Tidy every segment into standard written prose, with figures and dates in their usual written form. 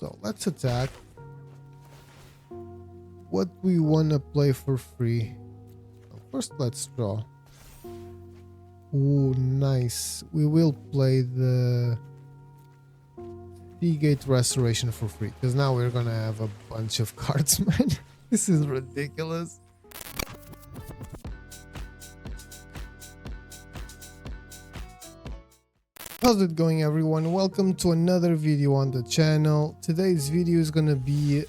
So let's attack. What we want to play for free? First, let's draw. Ooh, nice. We will play the Seagate Restoration for free, because now we're gonna have a bunch of cards, man. This is ridiculous. How's it going, everyone? Welcome to another video on the channel. Today's video is gonna be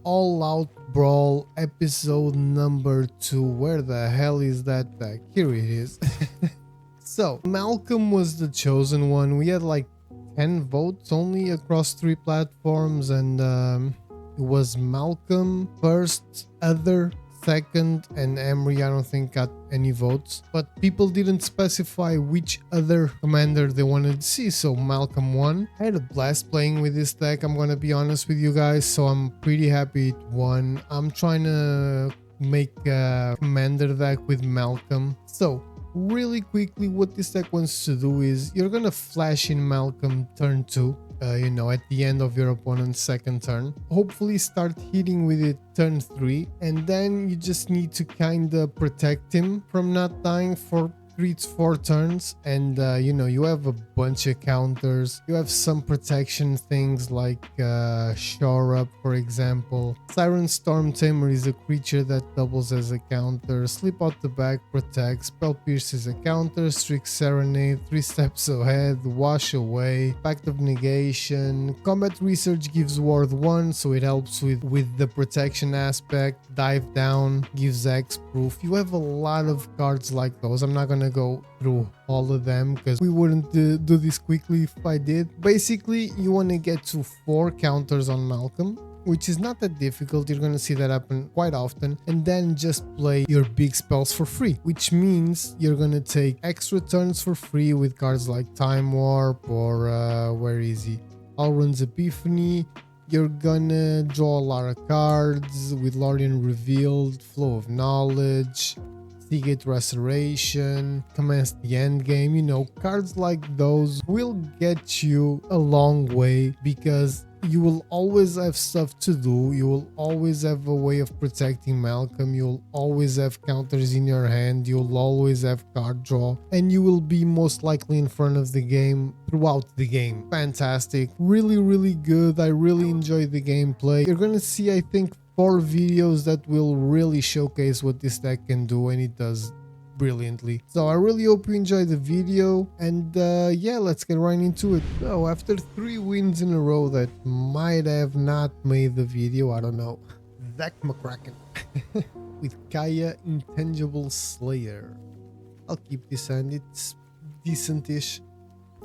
all Out Brawl episode number 2. Where the hell is that deck? Here it is. So Malcolm was the chosen one. We had like 10 votes only across 3 platforms, and it was Malcolm first, Other second, and Emery I don't think got any votes, but people didn't specify which other commander they wanted to see, so Malcolm won. I had a blast playing with this deck, I'm gonna be honest with you guys, so I'm pretty happy it won. I'm trying to make a commander deck with Malcolm. So really quickly, what this deck wants to do is you're gonna flash in Malcolm turn 2, you know, at the end of your opponent's second turn. Hopefully start hitting with it turn 3, and then you just need to kind of protect him from not dying for 3 to 4 turns, and you know, you have a bunch of counters. You have some protection things like Shore Up, for example. Siren Storm Tamer is a creature that doubles as a counter. Slip Out the Back protects. Spell Pierce is a counter. Strict Serenade, 3 steps ahead. Wash Away, Pact of Negation. Combat Research gives Ward 1, so it helps with the protection aspect. Dive Down gives X proof. You have a lot of cards like those. I'm not gonna go through all of them because we wouldn't do this quickly if I did. Basically, you want to get to 4 counters on Malcolm, which is not that difficult. You're going to see that happen quite often, and then just play your big spells for free, which means you're going to take extra turns for free with cards like Time Warp or where is he? Alrund's Epiphany. You're gonna draw a lot of cards with Lorien Revealed, Flow of Knowledge, Seagate Restoration, Commence the End Game. You know, cards like those will get you a long way because you will always have stuff to do. You will always have a way of protecting Malcolm. You'll always have counters in your hand. You'll always have card draw, and you will be most likely in front of the game throughout the game. Fantastic. Really, really good. I really enjoy the gameplay. You're gonna see, I think, 4 videos that will really showcase what this deck can do, and it does brilliantly. So I really hope you enjoyed the video, and yeah, let's get right into it. So after 3 wins in a row that might have not made the video, I don't know, Zach McCracken with Kaya Intangible Slayer. I'll keep this hand, it's decent-ish.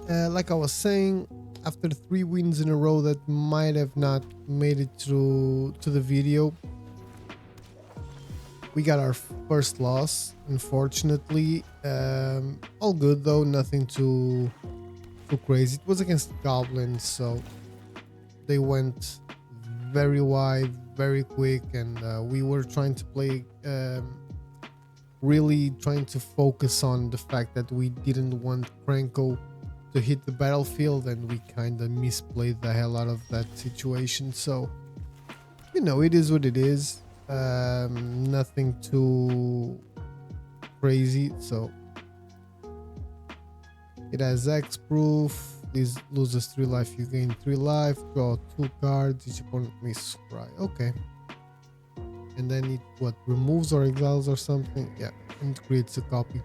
Like I was saying, after 3 wins in a row that might have not made it through to the video, we got our first loss, unfortunately. All good though, nothing too crazy. It was against goblins, so they went very wide, very quick, and we were trying to play, really trying to focus on the fact that we didn't want Franco to hit the battlefield, and we kind of misplayed the hell out of that situation. So, you know, it is what it is. Nothing too crazy. So it has X proof. This loses 3 life, you gain 3 life. Draw 2 cards. Each opponent may scry. Okay. And then it removes or exiles or something. Yeah, and creates a copy.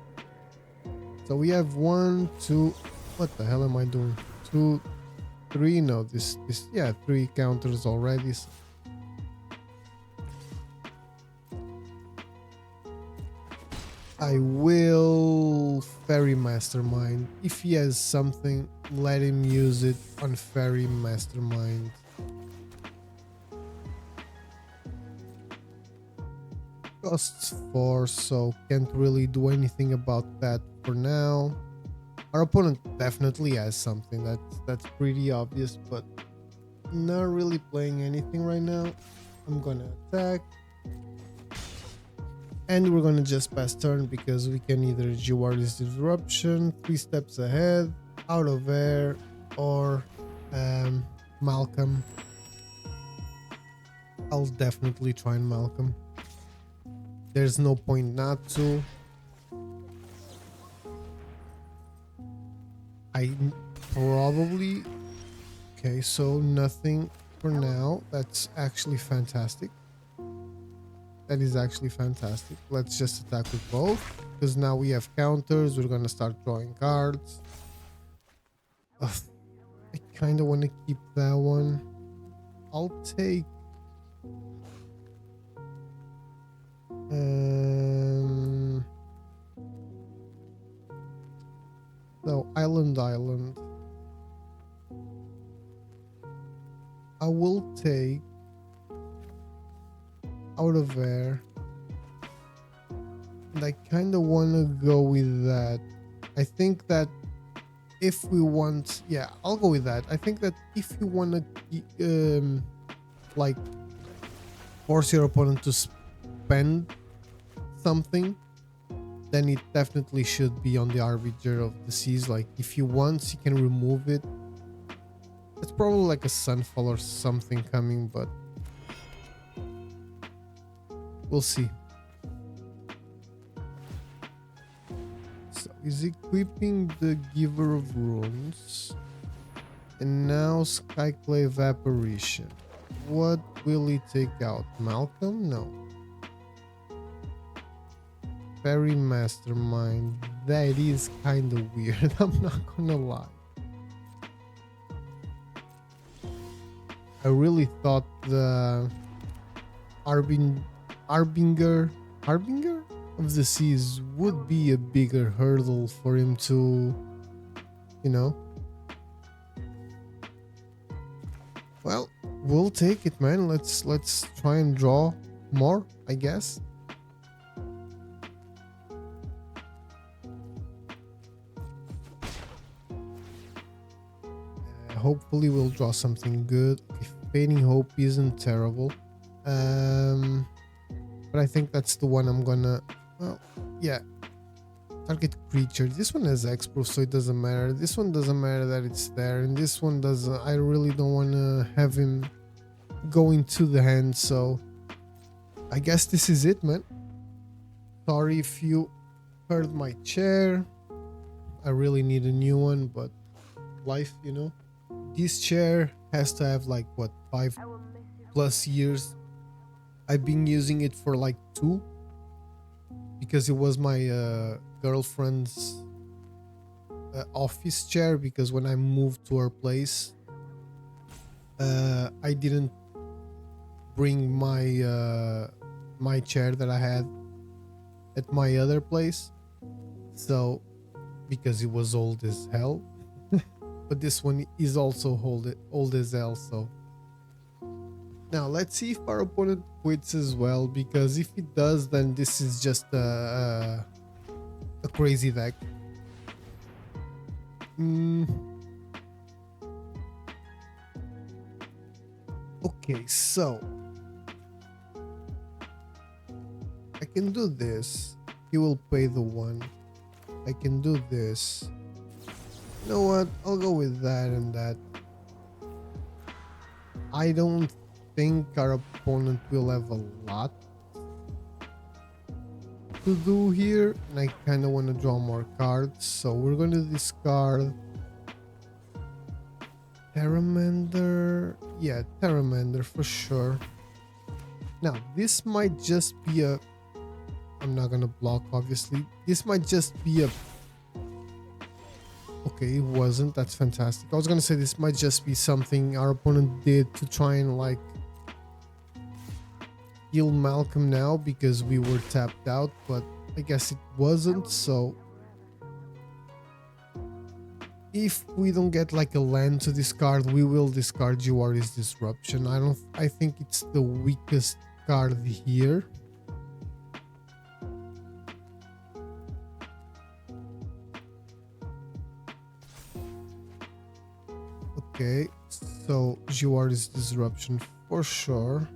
So we have 1, 2. What the hell am I doing? 2, 3. No, this yeah, 3 counters already. So I will Fairy Mastermind. If he has something, let him use it on Fairy Mastermind. Costs 4, so can't really do anything about that for now. Our opponent definitely has something, that's pretty obvious, but not really playing anything right now. I'm gonna attack. And we're gonna just pass turn because we can either Jawari's Disruption, 3 steps ahead, Out of Air, or Malcolm. I'll definitely try and Malcolm. There's no point not to. I probably... Okay, so nothing for now. That's actually fantastic. That is actually fantastic. Let's just attack with both, because now we have counters. We're gonna start drawing cards. Ugh, I kind of want to keep that one. I'll take... So, Island. I will take Out of Air. And I kind of want to go with that. I think that if we want... Yeah, I'll go with that. I think that if you want to like force your opponent to spend something, then it definitely should be on the Arbiter of the Seas. Like, if you want, you can remove it. It's probably like a Sunfall or something coming, but we'll see. So, is equipping the Giver of Runes. And now Skyclave Apparition. What will he take out? Malcolm? No. Fairy Mastermind. That is kind of weird. I'm not gonna lie. I really thought the Harbinger of the Seas would be a bigger hurdle for him to, you know. Well, we'll take it, man. Let's try and draw more, I guess. Hopefully we'll draw something good. If Fading Hope isn't terrible. But I think that's the one I'm gonna... Well, yeah. Target creature. This one has X-Proof, so it doesn't matter. This one doesn't matter that it's there. And this one doesn't... I really don't want to have him go into the hand, so... I guess this is it, man. Sorry if you heard my chair. I really need a new one, but... life, you know? This chair has to have like what, 5+ years. I've been using it for like 2 because it was my girlfriend's office chair, because when I moved to her place I didn't bring my my chair that I had at my other place, so because it was old as hell. But this one is also old as hell, so... Now, let's see if our opponent quits as well, because if it does, then this is just a crazy deck. Okay, so... I can do this. He will pay the 1. I can do this. You know what? I'll go with that and that. I don't think our opponent will have a lot to do here, and I kind of want to draw more cards, so we're going to discard Terramander. Yeah, Terramander for sure. Now, this might just be a... I'm not going to block, obviously. This might just be a... Okay, it wasn't. That's fantastic. I was gonna say this might just be something our opponent did to try and like heal Malcolm now because we were tapped out, but I guess it wasn't. So if we don't get like a land to discard, we will discard Jiwari's Disruption. I think it's the weakest card here. Okay, so Jiwari's Disruption for sure,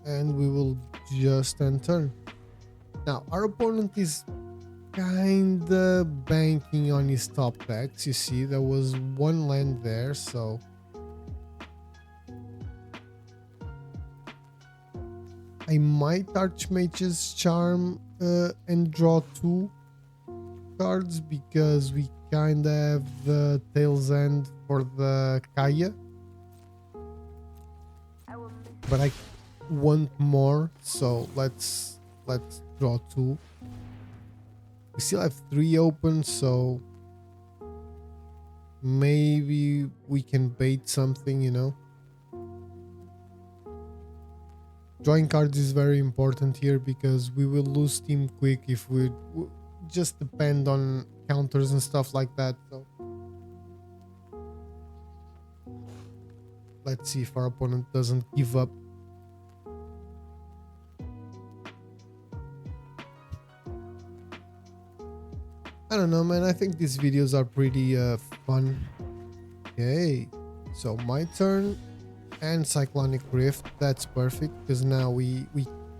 and we will just end turn. Now, our opponent is kinda banking on his top decks. You see, there was 1 land there, so... I might Archmage's Charm and draw 2 cards because we kind of have the Tail's End for the Kaya. But I want more, so let's draw 2. We still have 3 open, so maybe we can bait something, you know. Drawing cards is very important here because we will lose team quick if we just depend on counters and stuff like that. So let's see if our opponent doesn't give up. I don't know, man. I think these videos are pretty fun. Okay, so my turn. And Cyclonic Rift, that's perfect because now we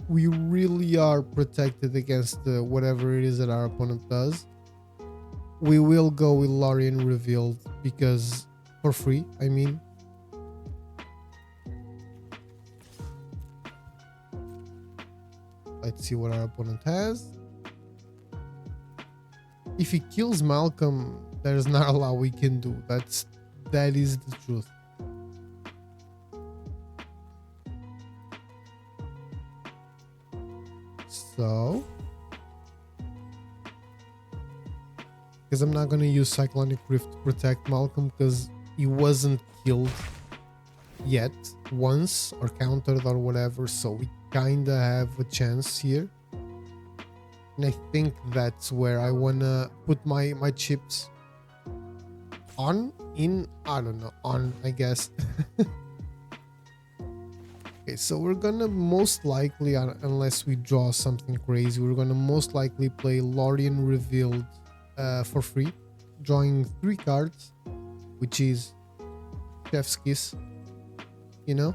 really are protected against whatever it is that our opponent does. We will go with Lorien Revealed because for free, I mean. Let's see what our opponent has. If he kills Malcolm, there's not a lot we can do. That is the truth. So, because I'm not going to use Cyclonic Rift to protect Malcolm because he wasn't killed yet once or countered or whatever, so we kind of have a chance here. And I think that's where I want to put my chips on, I don't know, on, I guess. Okay, so we're gonna most likely, unless we draw something crazy, we're gonna most likely play Lorien Revealed for free, drawing 3 cards, which is Chef's Kiss, you know,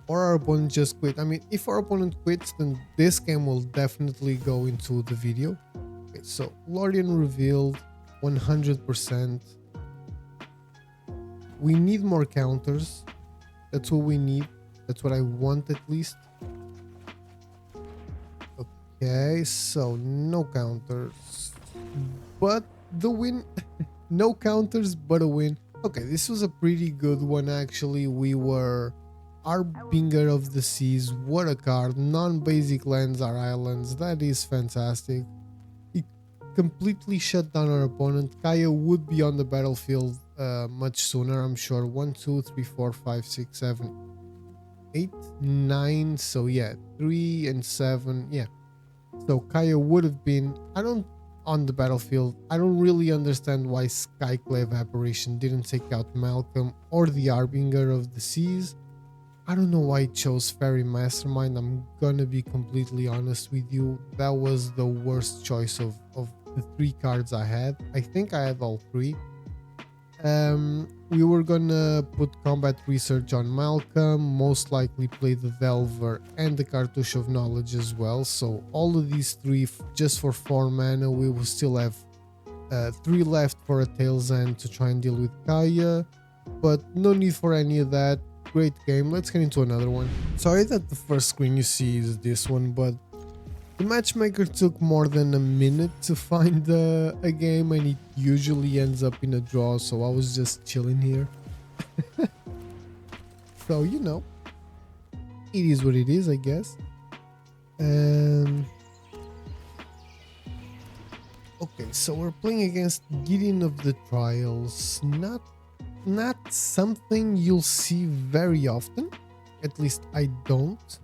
or our opponent just quit. I mean, if our opponent quits, then this game will definitely go into the video. Okay, so Lorien Revealed, 100%. We need more counters. That's what we need. That's what I want, at least. Okay, so no counters, but the win. No counters, but a win. Okay, this was a pretty good one, actually. We were Harbinger of the Seas. What a card. Non-basic lands are islands. That is fantastic. It completely shut down our opponent. Kaya would be on the battlefield much sooner, I'm sure. 1, 2, 3, 4, 5, 6, 7, 8, 9. So yeah, 3 and 7. Yeah. So Kaya would have been, on the battlefield. I don't really understand why Skyclave Apparition didn't take out Malcolm or the Harbinger of the Seas. I don't know why it chose Fairy Mastermind. I'm gonna be completely honest with you. That was the worst choice of the 3 cards I had. I think I had all 3. We were gonna put Combat Research on Malcolm, most likely play the Delver and the Cartouche of Knowledge as well. So all of these 3 just for 4 mana. We will still have 3 left for a Tail's End to try and deal with Kaya, but no need for any of that. Great game. Let's get into another one. Sorry that the first screen you see is this one, but the matchmaker took more than a minute to find a game, and it usually ends up in a draw, so I was just chilling here. So, you know, it is what it is, I guess. Okay, so we're playing against Gideon of the Trials. Not something you'll see very often. At least I don't.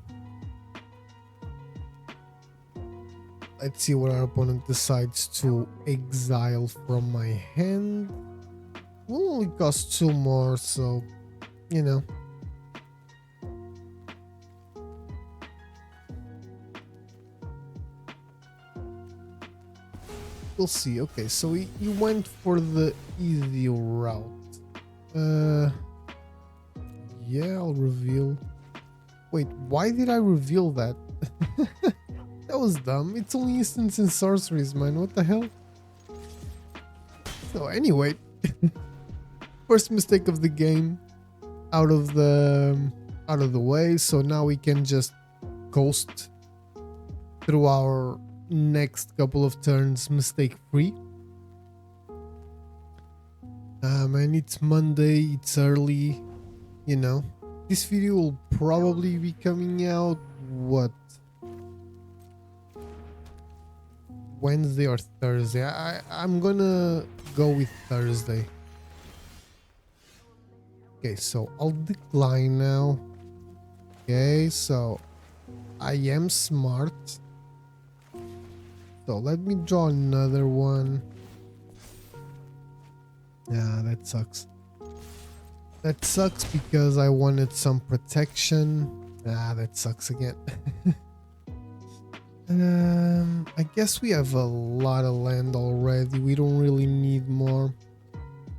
Let's see what our opponent decides to exile from my hand. Will only cost 2 more, so, you know. We'll see. Okay, so he went for the easy route. Yeah, I'll reveal. Wait, why did I reveal that? That was dumb. It's only instants and sorceries, man. What the hell? So anyway, first mistake of the game out of the way. So now we can just coast through our next couple of turns mistake free. And it's Monday, it's early, you know. This video will probably be coming out, what, Wednesday or Thursday? I'm gonna go with Thursday. Okay, so I'll decline now. Okay, so I am smart. So let me draw another one. Yeah, that sucks. That sucks because I wanted some protection. Ah, that sucks again. I guess we have a lot of land already. We don't really need more.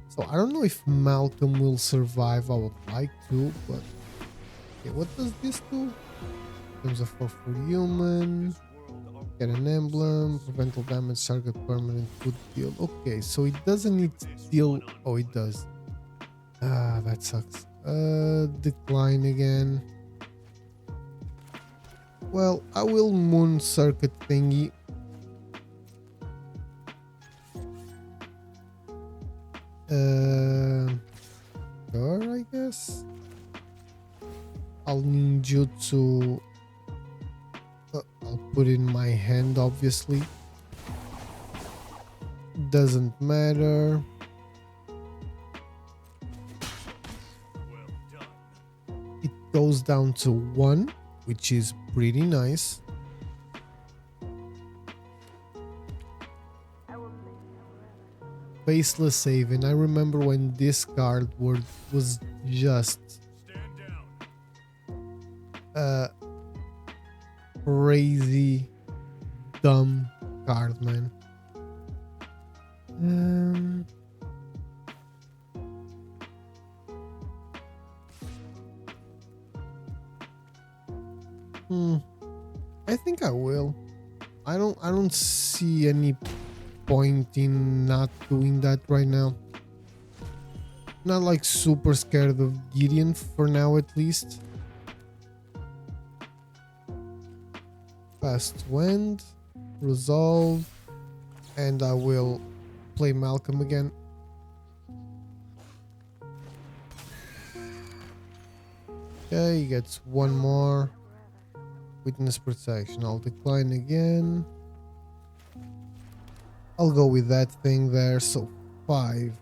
So I don't know if Malcolm will survive. I would like to, but okay, what does this do? There's a 4/4 human. Get an emblem, prevent all damage, target permanent, good deal. Okay, so it doesn't need to deal. Oh, it does. Ah, that sucks. Decline again. Well, I will moon circuit thingy. Sure, I guess. I'll need you to. I'll put in my hand, obviously. Doesn't matter. It goes down to 1, which is pretty nice. Faceless Haven. I remember when this card was just crazy dumb card, man. I think I will. I don't see any point in not doing that right now. Not like super scared of Gideon for now, at least. Fast Wind, Resolve, and I will play Malcolm again. Okay, he gets one more. Witness Protection. I'll decline again. I'll go with that thing there, so 5.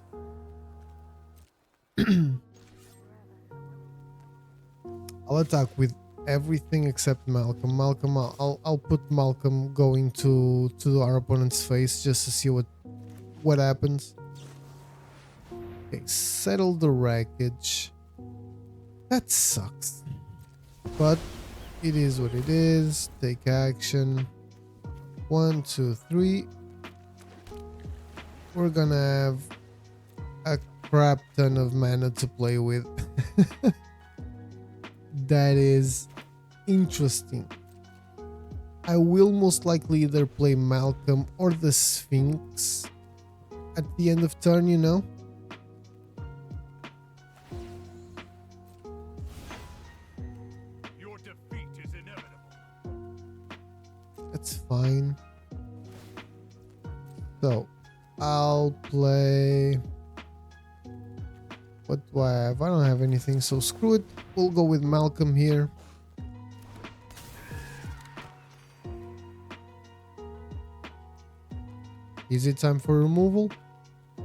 I'll attack with everything except Malcolm. I'll put Malcolm going to our opponent's face just to see what happens. Okay, settle the wreckage. That sucks, but it is what it is. Take action. 1, 2, 3. We're gonna have a crap ton of mana to play with. That is interesting. I will most likely either play Malcolm or the Sphinx at the end of turn, you know? Your defeat is inevitable. That's fine. So, I'll play... What do I have? I don't have anything, so screw it. We'll go with Malcolm here. Is it time for removal?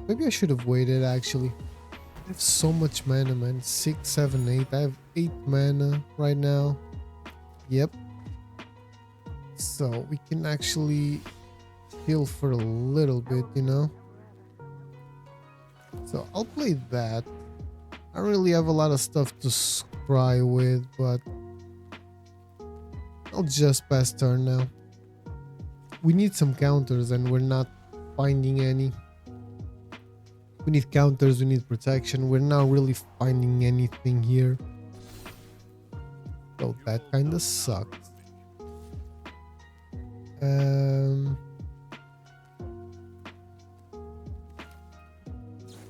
Maybe I should have waited, actually. I have so much mana, man. 6, 7, 8. I have 8 mana right now. Yep. So we can actually heal for a little bit, you know? So I'll play that. I don't really have a lot of stuff to scry with, but I'll just pass turn now. We need some counters and we're not finding any. We need counters, we need protection. We're not really finding anything here. So that kind of sucks.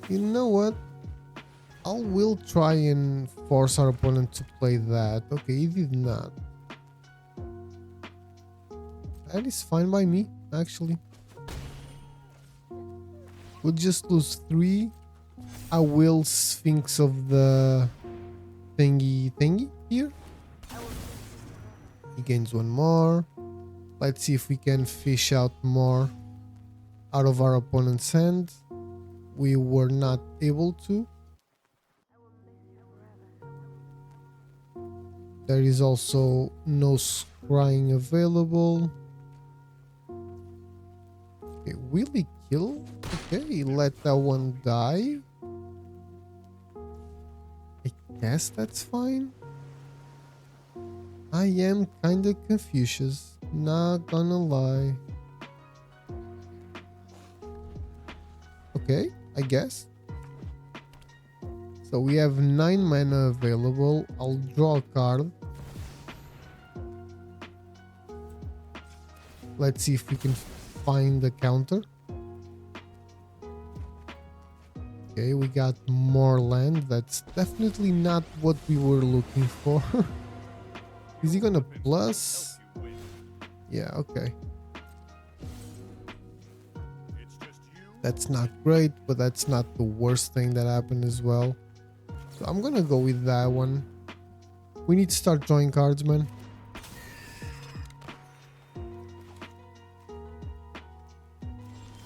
You know what? I will try and force our opponent to play that. Okay, he did not. That is fine by me, actually. We'll just lose 3. I will Sphinx of the thingy here. He gains 1 more. Let's see if we can fish out more out of our opponent's hand. We were not able to. There is also no scrying available. Okay, will he kill? Okay, let that one die. I guess that's fine. I am kinda confused, not gonna lie. Okay, I guess. So we have 9 mana available. I'll draw a card. Let's see if we can find the counter. Okay, we got more land. That's definitely not what we were looking for. Is he gonna plus? Yeah, okay. That's not great, but that's not the worst thing that happened as well. So I'm gonna go with that one. We need to start drawing cards, man.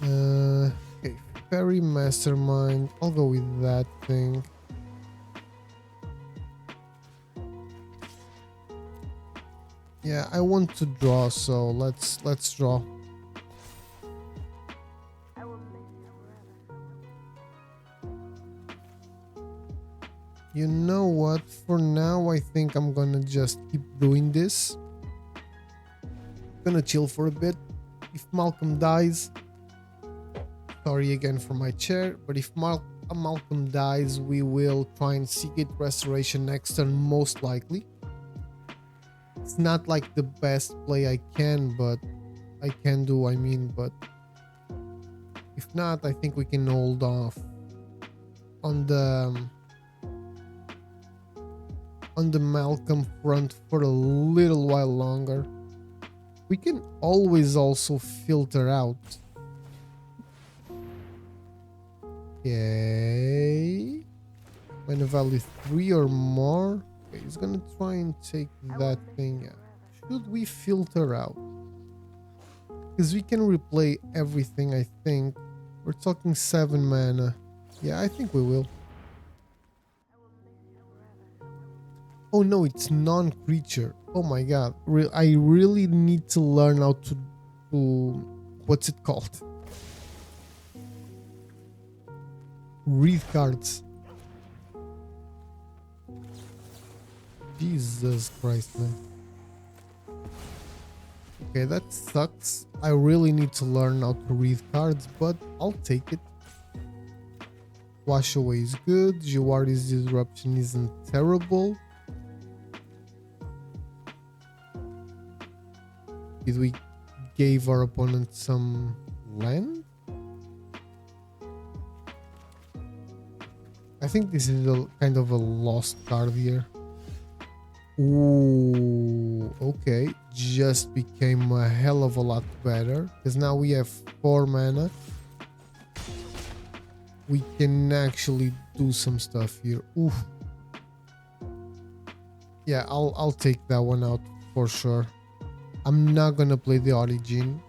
Okay, Fairy Mastermind. I'll go with that thing. Yeah, I want to draw, so let's draw. You know what? For now, I think I'm gonna just keep doing this. Gonna chill for a bit. If Malcolm dies, sorry again for my chair, but if Malcolm dies, we will try and Seagate Restoration next turn, most likely. It's not like the best play I can do, but if not, I think we can hold off on the Malcolm front for a little while longer. We can always also filter out. Okay. When a value 3 or more. Okay, he's gonna try and take that thing out. Should we filter out? Because we can replay everything, I think. We're talking 7 mana. Yeah, I think we will. Oh no, it's non-creature. Oh my god. I really need to learn how to what's it called? Read cards. Jesus Christ, man. Okay, that sucks. I really need to learn how to read cards, but I'll take it. Wash Away is good. Jiwari's Disruption isn't terrible. Did we give our opponent some land? I think this is a kind of a lost card here. Ooh, okay. Just became a hell of a lot better. Because now we have 4 mana. We can actually do some stuff here. Oof. Yeah, I'll take that one out for sure. I'm not gonna play the Origin.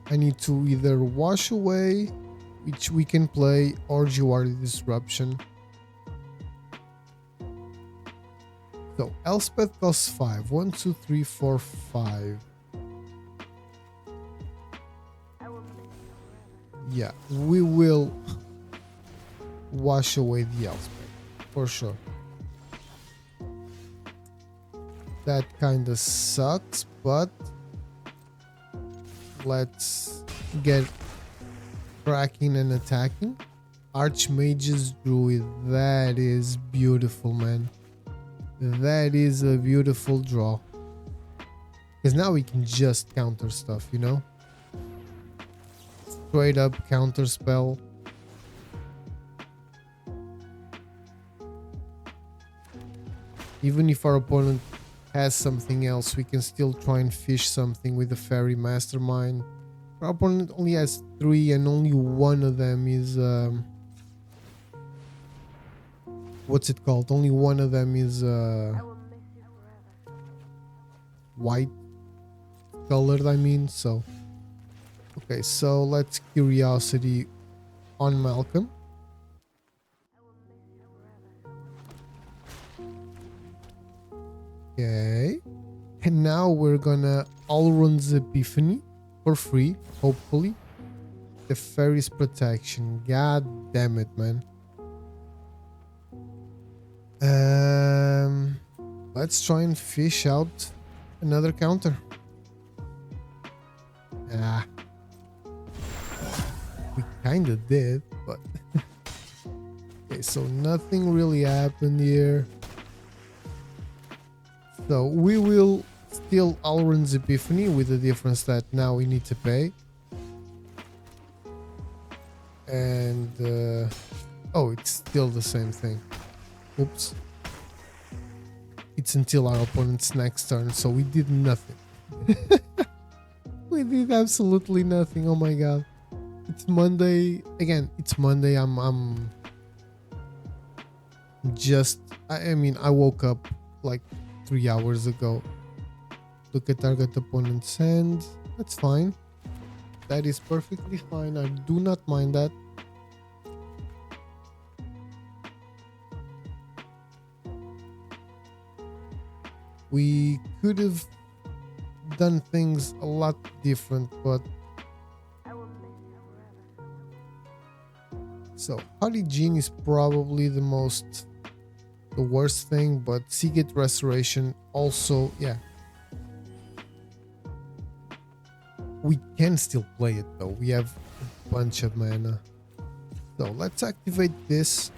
I need to either Wash Away, which we can play, or Jiwari Disruption. So Elspeth costs 5. 1, 2, 3, 4, 5. Yeah, we will wash away the Elspeth for sure. That kind of sucks, but let's get cracking and attacking. Archmage's Druid, that is beautiful, man. That is a beautiful draw. Because now we can just counter stuff, you know? Straight up counter spell. Even if our opponent has something else, we can still try and fish something with the Fairy Mastermind. Our opponent only has 3 and only one of them is what's it called? Only one of them is white colored, I mean. So okay, so let's Curiosity on Malcolm. Okay, and now we're gonna Alluring's Epiphany for free, hopefully. The Fairy's Protection. God damn it, man. Let's try and fish out another counter. Ah, we kind of did, but okay, so nothing really happened here. So we will still Alluring's Epiphany with the difference that now we need to pay. And oh, it's still the same thing. Oops. It's until our opponent's next turn, so we did nothing. We did absolutely nothing. Oh my god. It's Monday. Again, it's Monday. I'm just I mean, I woke up like 3 hours ago. Look at target opponent's hand. That's fine. That is perfectly fine. I do not mind that. We could have done things a lot different, but so Hardy Gene is probably the worst thing, but Seagate Restoration also, yeah. We can still play it though. We have a bunch of mana. So let's activate this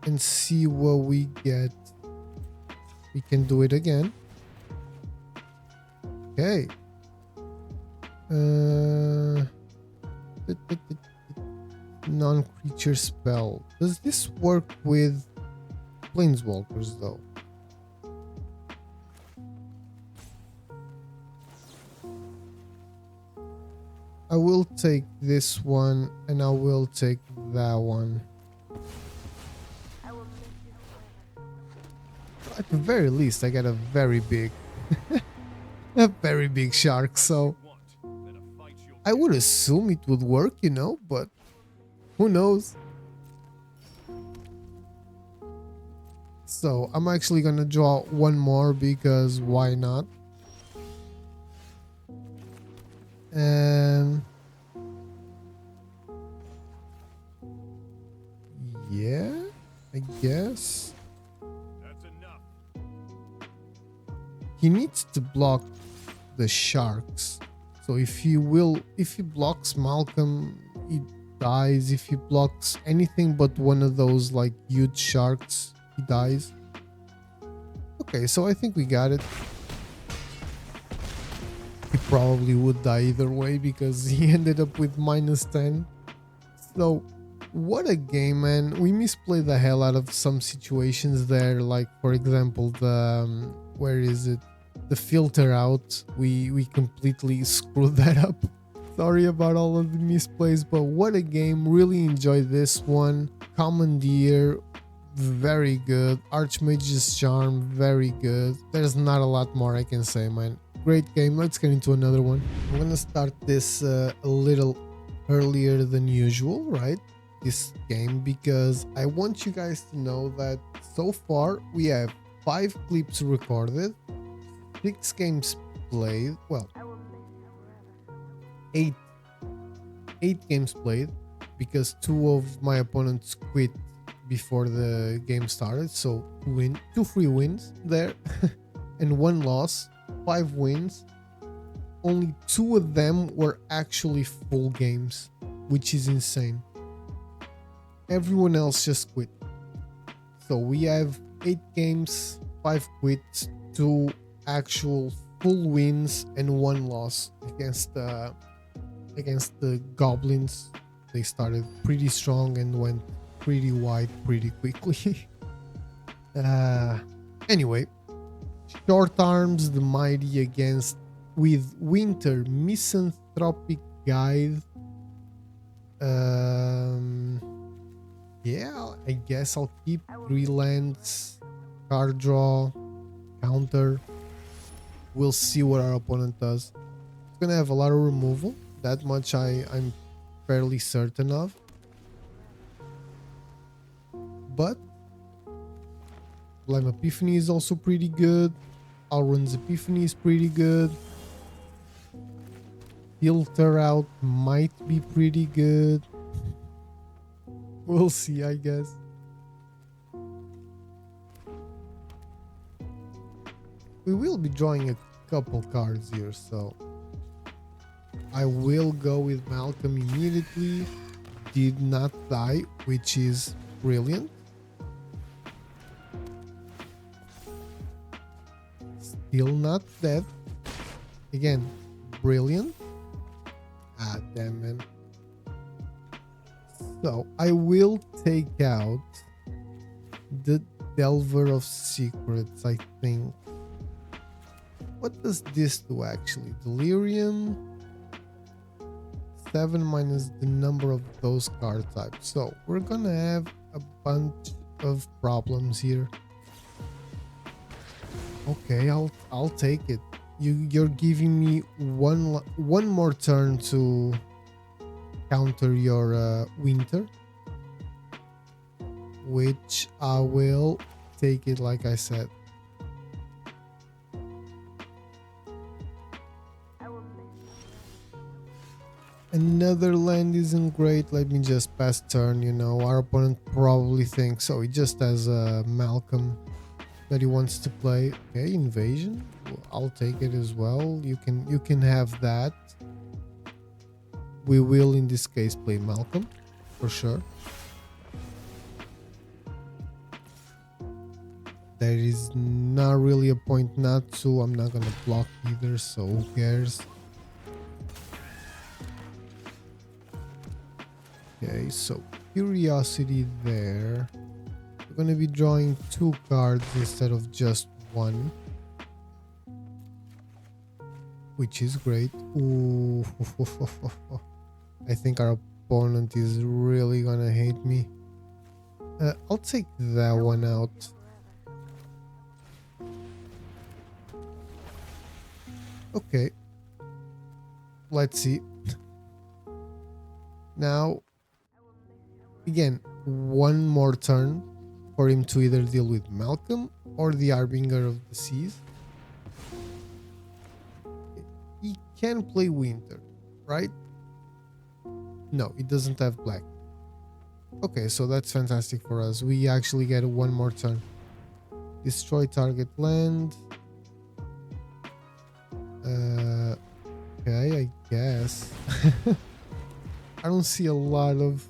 and see what we get. We can do it again. Okay. Non-creature spell. Does this work with planeswalkers though? I will take this one and I will take that one. At the very least, I got a very big a very big shark, so I would assume it would work, you know, but who knows? So I'm actually gonna draw one more because why not? And yeah, I guess That's enough. he needs to block the sharks. So if he blocks Malcolm, he dies. If he blocks anything but one of those like huge sharks, he dies. Okay, so I think we got it. He probably would die either way because he ended up with -10. So what a game, man. We misplayed the hell out of some situations there, like for example the where is it, the filter out. We completely screwed that up. Sorry about all of the misplays, but what a game. Really enjoyed this one. Commandeer, very good. Archmage's Charm, very good. There's not a lot more I can say, man. Great game. Let's get into another one. I'm gonna start this a little earlier than usual, right? This game, because I want you guys to know that so far we have 5 clips recorded, 6 games played, well, 8 games played, because 2 of my opponents quit before the game started, so 2 free wins there and 1 loss. 5 wins. Only 2 of them were actually full games, which is insane. Everyone else just quit. So we have 8 games, 5 quits, 2 actual full wins, and 1 loss against the goblins. They started pretty strong and went pretty wide pretty quickly. Anyway, short arms the mighty against with winter misanthropic guide. Yeah, I guess I'll keep 3 lands, card draw, counter. We'll see what our opponent does. It's gonna have a lot of removal. That much I'm fairly certain of. But Blime Epiphany is also pretty good. Alrun's Epiphany is pretty good. Filter Out might be pretty good. We'll see, I guess. We will be drawing a couple cards here, so I will go with Malcolm immediately. Did not die, which is brilliant. Still not dead. Again, brilliant. Ah, damn, man. So I will take out the Delver of Secrets, I think. What does this do actually? Delirium. 7 minus the number of those card types. So we're gonna have a bunch of problems here. Okay, I'll take it. You're giving me one more turn to counter your winter, which I will take it like I said. Another land isn't great. Let me just pass turn. You know, our opponent probably thinks so. He just has a Malcolm that he wants to play. Okay, invasion. I'll take it as well. You can have that. We will in this case play Malcolm for sure. There is not really a point not to. I'm not gonna block either, so who cares? Okay, so Curiosity there. We're gonna be drawing 2 cards instead of just 1, which is great. Ooh. I think our opponent is really gonna hate me. I'll take that one out. Okay, let's see. Now, again, one more turn for him to either deal with Malcolm or the Harbinger of the Seas. He can play Winter, right? No, he doesn't have black. Okay, so that's fantastic for us. We actually get one more turn. Destroy target land. Okay, I guess. I don't see a lot of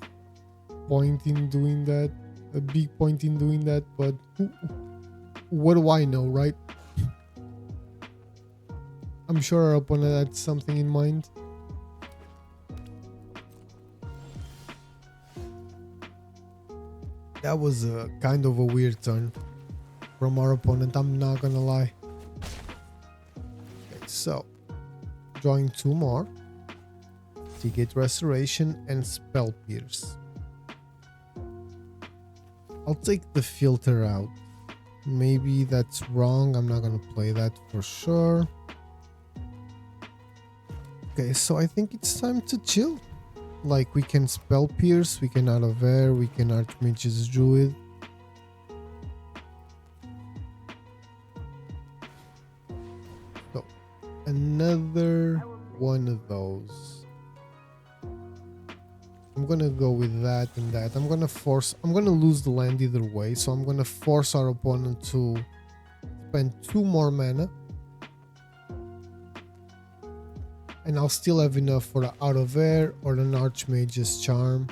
point in doing that. A big point in doing that, but what do I know, right? I'm sure our opponent had something in mind. That was a kind of a weird turn from our opponent, I'm not gonna lie. Okay, so drawing 2 more. Ticket Restoration and Spell Pierce. I'll take the Filter out. Maybe that's wrong. I'm not gonna play that for sure. Okay, so I think it's time to chill. Like, we can Spell Pierce, we can Out of Air, we can Archmage's Druid. So, another one of those. I'm gonna go with that and that. I'm gonna lose the land either way, so I'm gonna force our opponent to spend 2 more mana. And I'll still have enough for the Out of Air or an Archmage's Charm.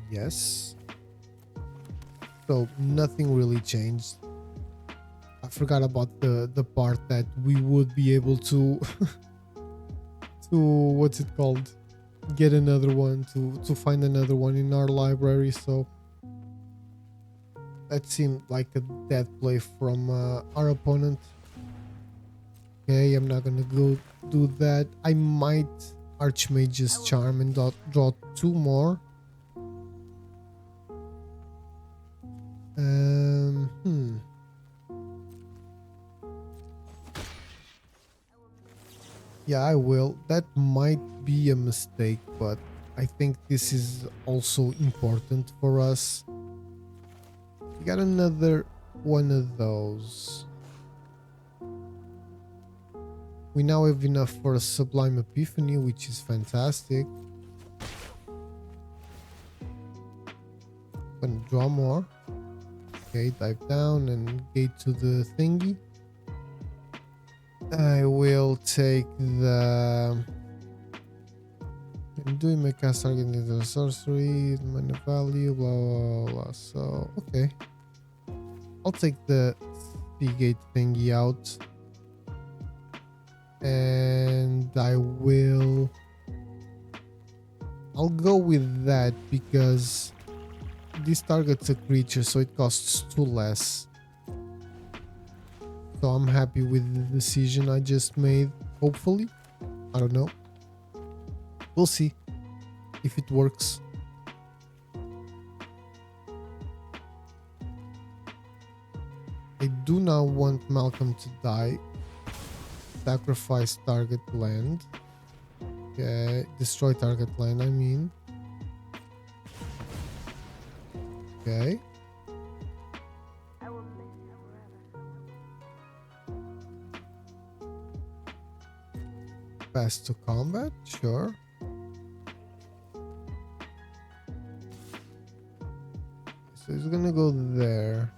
Yes. So nothing really changed. I forgot about the part that we would be able to to what's it called? get another one, to find another one in our library. So that seemed like a dead play from our opponent. Okay, I'm not gonna go do that. I might Archmage's Charm and draw 2 more. Yeah, I will. That might be a mistake, but I think this is also important for us. We got another one of those. We now have enough for a Sublime Epiphany, which is fantastic. Gonna draw more. Okay, dive down and gate to the thingy. I will take the... I'm doing my cast target into the sorcery, mana value, blah, blah, blah. So, okay. I'll take the Seagate thingy out. And I'll go with that because this targets a creature, so it costs 2 less. So I'm happy with the decision I just made, hopefully. I don't know. We'll see if it works. I do not want Malcolm to die. Sacrifice target land. Okay, destroy target land, I mean. Okay. Pass to combat, sure. So he's gonna go there.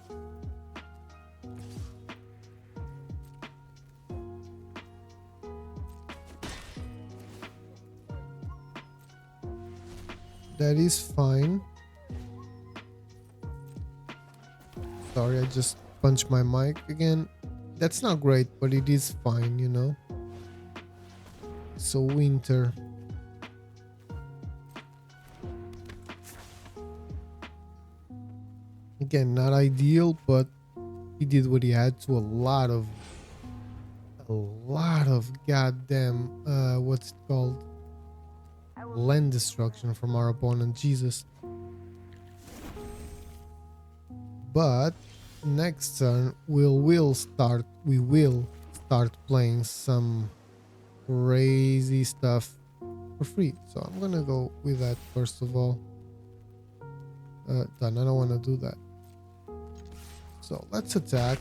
That is fine. Sorry, I just punched my mic again. That's not great, but it is fine, you know. So winter. Again, not ideal, but he did what he had to. A lot of goddamn what's it called? Land destruction from our opponent. Jesus. But next turn we will start playing some crazy stuff for free. So I'm gonna go with that first of all. Done. I don't want to do that. So let's attack.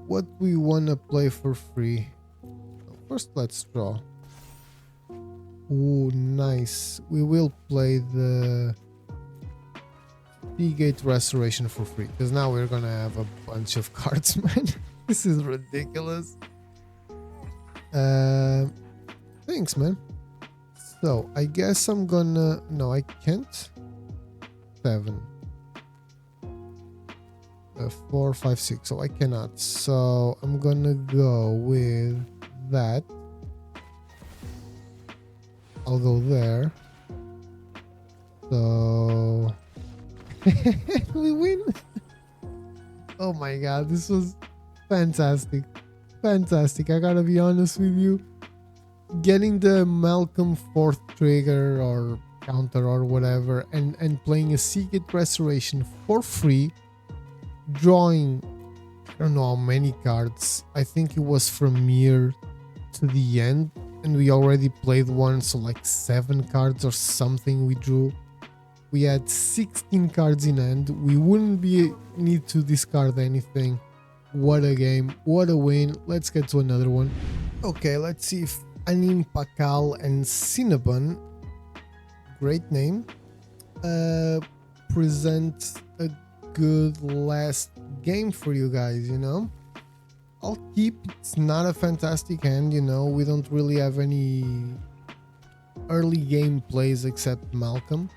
What we want to play for free. First, let's draw. Ooh, nice. We will play the Seagate Restoration for free, because now we're gonna have a bunch of cards, man. This is ridiculous. Thanks, man. So I guess I'm gonna... No, I can't. 7. 4, 5, 6. So I cannot. So I'm gonna go with that. I'll go there. So we win. Oh my god, this was fantastic. Fantastic. I gotta be honest with you. Getting the Malcolm 4th trigger or counter or whatever and playing a Seagate Restoration for free, drawing I don't know how many cards. I think it was from here to the end, and we already played one, so like 7 cards or something we drew. We had 16 cards in hand. We wouldn't need to discard anything. What a game, what a win. Let's get to another one. Okay, let's see if Anim Pakal and Cinnabon, great name, present a good last game for you guys, you know. I'll keep. It's not a fantastic hand, you know. We don't really have any early game plays except Malcolm.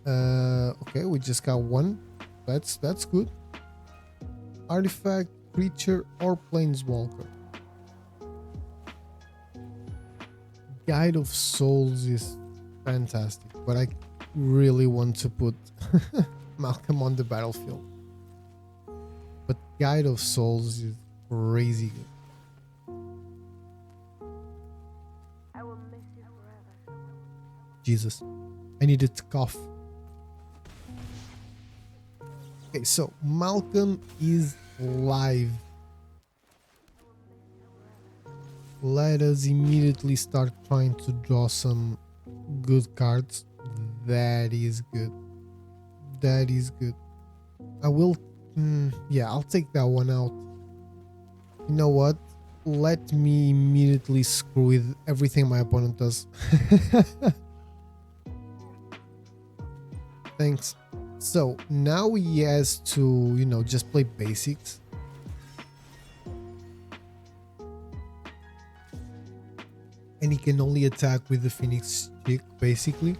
Okay, we just got one. That's good. Artifact, creature, or planeswalker. Guide of Souls is fantastic, but I really want to put Malcolm on the battlefield. But Guide of Souls is crazy good. I will miss you forever. Jesus, I needed to cough. Okay, so Malcolm is live. Let us immediately start trying to draw some good cards. That is good. That is good. I will... yeah, I'll take that one out. You know what? Let me immediately screw with everything my opponent does. Thanks. So now he has to, you know, just play basics. And he can only attack with the Phoenix Chick, basically,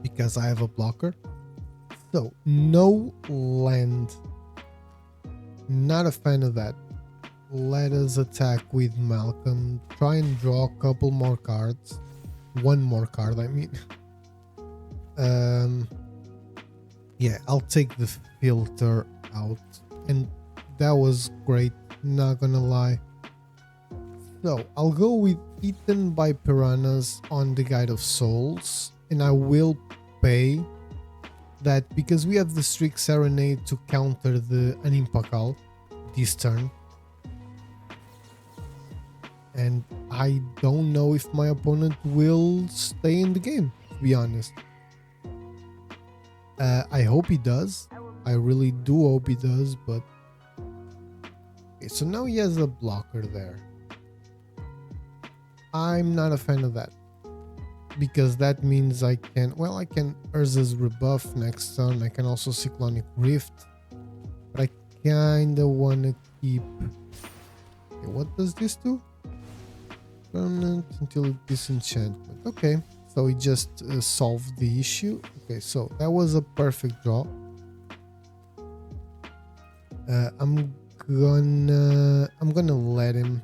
because I have a blocker. So, no land. Not a fan of that. Let us attack with Malcolm. Try and draw a couple more cards. One more card, I mean. Yeah, I'll take the filter out. And that was great, not gonna lie. So, I'll go with Eaten by Piranhas on the Guide of Souls, and I will pay that because we have the Strict Serenade to counter the Animpakal this turn. And I don't know if my opponent will stay in the game, to be honest. I hope he does. I really do hope he does, but... Okay, so now he has a blocker there. I'm not a fan of that, because that means I can, well, I can Urza's Rebuff next turn. I can also Cyclonic Rift, but I kinda wanna keep... Okay, what does this do? Permanent until disenchantment. Okay, so we just solved the issue. Okay, so that was a perfect draw. I'm gonna let him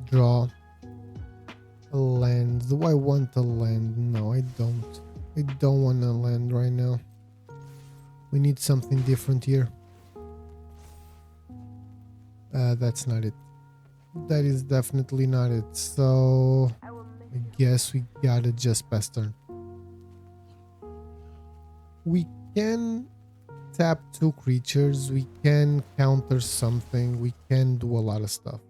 draw a land. Do I want a land? No, I don't. I don't want a land right now. We need something different here. That's not it. That is definitely not it. So I guess we gotta just pass turn. We can tap 2 creatures. We can counter something. We can do a lot of stuff.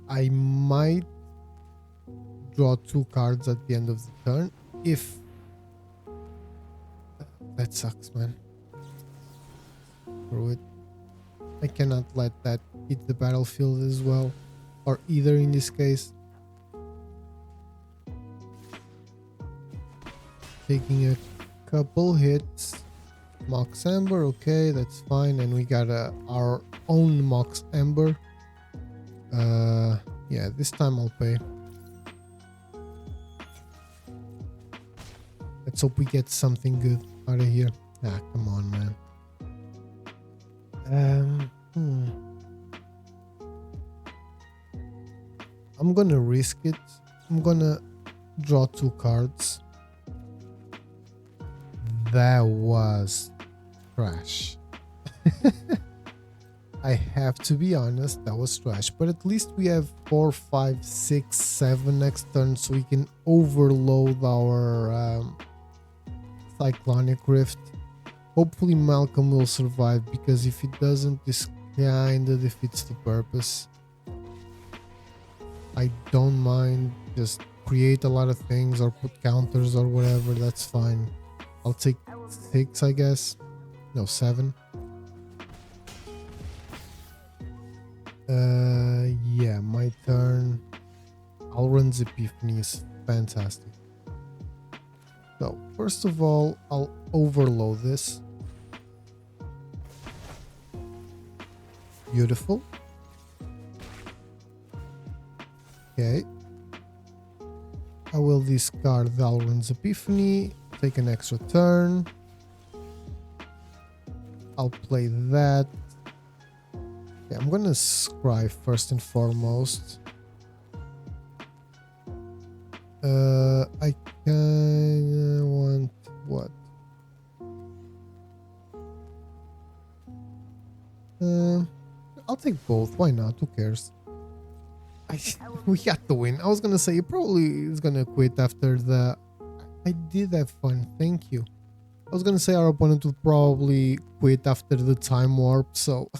I might draw 2 cards at the end of the turn if... That sucks, man. Screw it. I cannot let that hit the battlefield as well, or either in this case. Taking a couple hits. Mox Ember, okay, that's fine, and we got our own Mox Ember. Yeah, this time I'll pay. Let's hope we get something good out of here. Ah, come on, man. I'm gonna risk it. I'm gonna draw 2 cards. That was trash. I have to be honest, that was trash. But at least we have 4, 5, 6, 7 next turn, so we can overload our Cyclonic Rift. Hopefully Malcolm will survive, because if he doesn't, this kinda defeats the purpose. I don't mind, just create a lot of things or put counters or whatever, that's fine. I'll take 6, I guess. No, 7. Yeah, my turn. Alluring Epiphany is fantastic. So, first of all, I'll overload this. Beautiful. Okay. I will discard the Alluring Epiphany, take an extra turn. I'll play that. Okay, I'm gonna scry first and foremost. I kinda want what? I'll take both. Why not? Who cares? We got the win. I was gonna say, he probably is gonna quit after the... I did have fun. Thank you. I was gonna say our opponent would probably quit after the time warp, so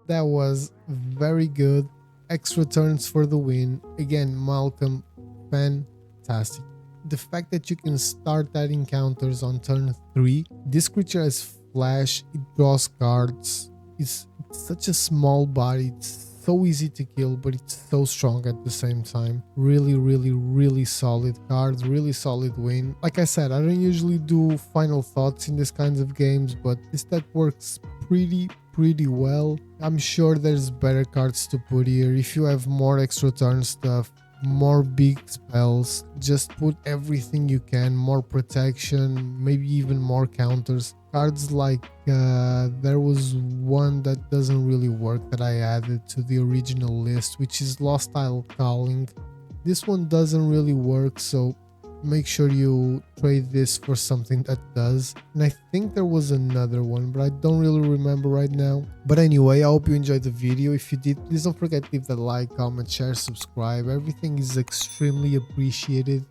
that was very good. Extra turns for the win. Again, Malcolm, fantastic. The fact that you can start that encounters on turn 3. This creature has flash, it draws cards. It's such a small body, it's so easy to kill, but it's so strong at the same time. Really solid cards, really solid win. Like I said, I don't usually do final thoughts in these kinds of games, but this deck works pretty well. I'm sure there's better cards to put here. If you have more extra turn stuff, more big spells, just put everything you can, more protection, maybe even more counters. Cards like there was one that doesn't really work that I added to the original list, which is Hostile Calling. This one doesn't really work, so make sure you trade this for something that does. And I think there was another one, but I don't really remember right now. But anyway, I hope you enjoyed the video. If you did, please don't forget to leave that like, comment, share, subscribe. Everything is extremely appreciated.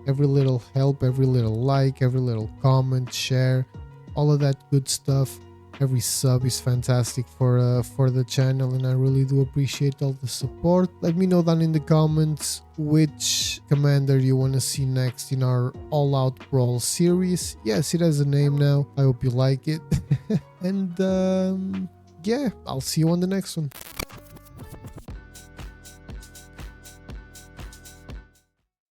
Every little help, every little like, every little comment, share, all of that good stuff. Every sub is fantastic for the channel, and I really do appreciate all the support. Let me know down in the comments which commander you want to see next in our Out Brawl series. Yes, it has a name now. I hope you like it. And yeah, I'll see you on the next one.